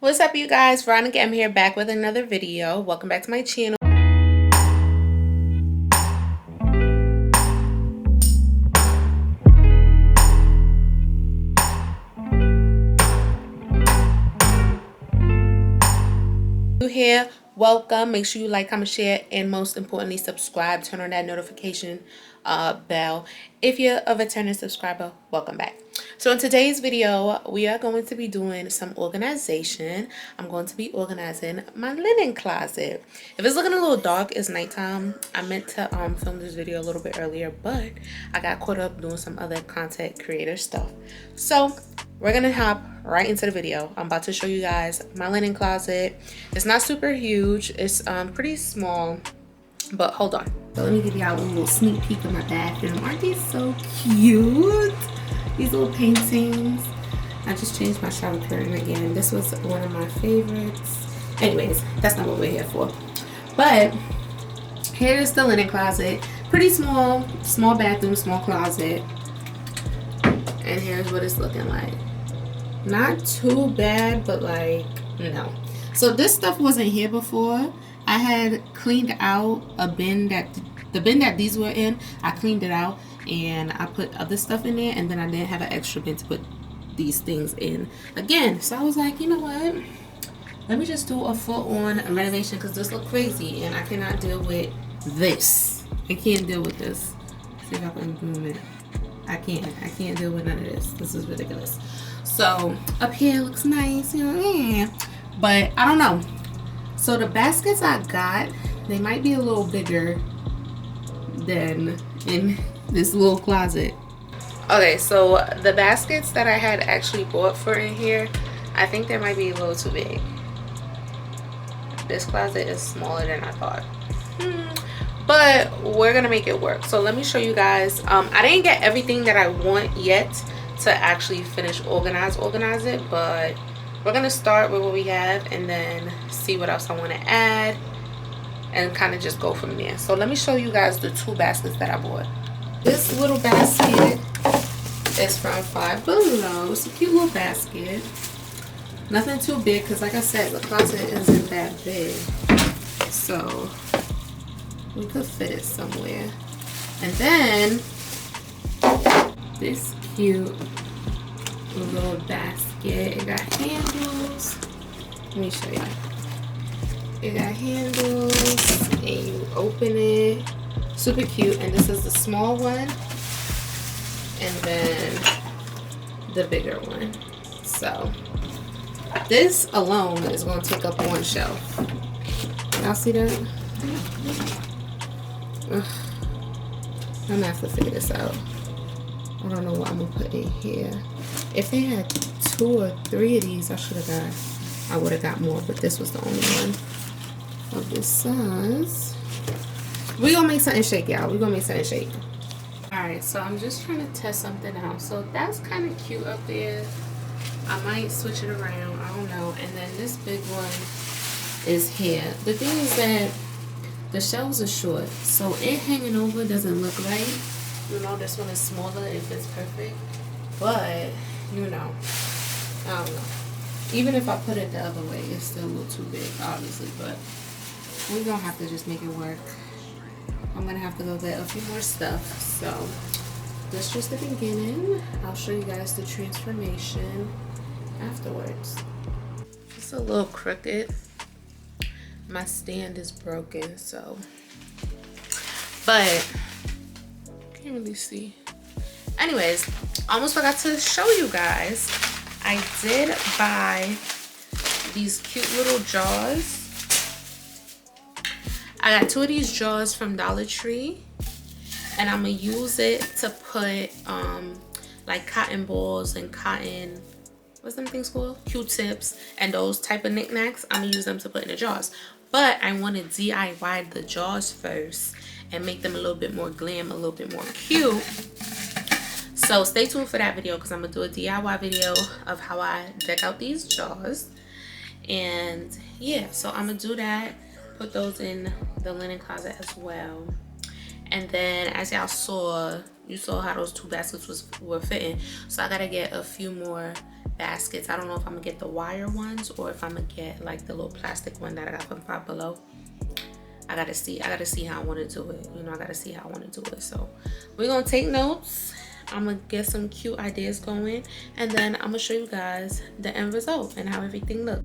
What's up, you guys? Veronica.Em here, back with another video. Welcome back to my channel. If you're here, welcome. Make sure you like, comment, share, and most importantly, subscribe. Turn on that notification bell. If you're a returning subscriber, welcome back. So in today's video, we are going to be doing some organization. I'm going to be organizing my linen closet. If it's looking a little dark, it's nighttime. I meant to film this video a little bit earlier, but I got caught up doing some other content creator stuff. So we're gonna hop right into the video. I'm about to show you guys my linen closet. It's not super huge. It's pretty small, but hold on. So let me give y'all a little sneak peek of my bathroom. Aren't these so cute? These little paintings. I just changed my shower curtain again. This was one of my favorites. Anyways, that's not what we're here for. But here's the linen closet. Pretty small bathroom, small closet. And here's what it's looking like. Not too bad, but like, no. So this stuff wasn't here before. I had cleaned out a bin the bin that these were in. I cleaned it out and I put other stuff in there, and then I didn't have an extra bin to put these things in again. So I was like, you know what? Let me just do a full-on renovation because this looks crazy and I cannot deal with this. I can't deal with this. See if I can zoom it. I can't deal with none of this. This is ridiculous. So up here looks nice, you know, yeah. But I don't know. So the baskets I got, they might be a little bigger than in this little closet. Okay, so the baskets that I had actually bought for in here, I think they might be a little too big. This closet is smaller than I thought. But we're gonna make it work. So let me show you guys. I didn't get everything that I want yet to actually finish organize it, but we're gonna start with what we have and then see what else I want to add and kind of just go from there. So let me show you guys the two baskets that I bought. This little basket is from Five Below. It's a cute little basket. Nothing too big because, like I said, the closet isn't that big, so we could fit it somewhere. And then this cute little basket. It got handles. Let me show you. It got handles and you open it. Super cute. And this is the small one. And then the bigger one. So this alone is going to take up one shelf. Y'all see that? Ugh. I'm gonna have to figure this out. I don't know what I'm gonna put in here. If they had 2 or 3 of these, I would have got more, but this was the only one of this size. We're gonna make something shake, y'all. We're gonna make something shake. Alright, so I'm just trying to test something out. So that's kind of cute up there. I might switch it around, I don't know. And then this big one is here. The thing is that the shelves are short, so it hanging over doesn't look right. You know, this one is smaller, it fits perfect. But, you know, I don't know. Even if I put it the other way, it's still a little too big, obviously. But we're going to have to just make it work. I'm going to have to go get a few more stuff. So, that's just the beginning. I'll show you guys the transformation afterwards. It's a little crooked. My stand is broken, so. But can't really see. Anyways, almost forgot to show you guys. I did buy these cute little jars. I got 2 of these jars from Dollar Tree, and I'm gonna use it to put like cotton balls and cotton, what's them things called? Q-tips and those type of knickknacks. I'm gonna use them to put in the jars. But I want to DIY the jars first and make them a little bit more glam, a little bit more cute. So stay tuned for that video because I'm going to do a DIY video of how I deck out these jars. And yeah, so I'm going to do that. Put those in the linen closet as well. And then as y'all saw, you saw how those 2 baskets were fitting. So I got to get a few more baskets. I don't know if I'm gonna get the wire ones or if I'm gonna get like the little plastic one that I got from Five Below. I gotta see how I want to do it. You know, I gotta see how I want to do it. So we're gonna take notes. I'm gonna get some cute ideas going, and then I'm gonna show you guys the end result and how everything looks.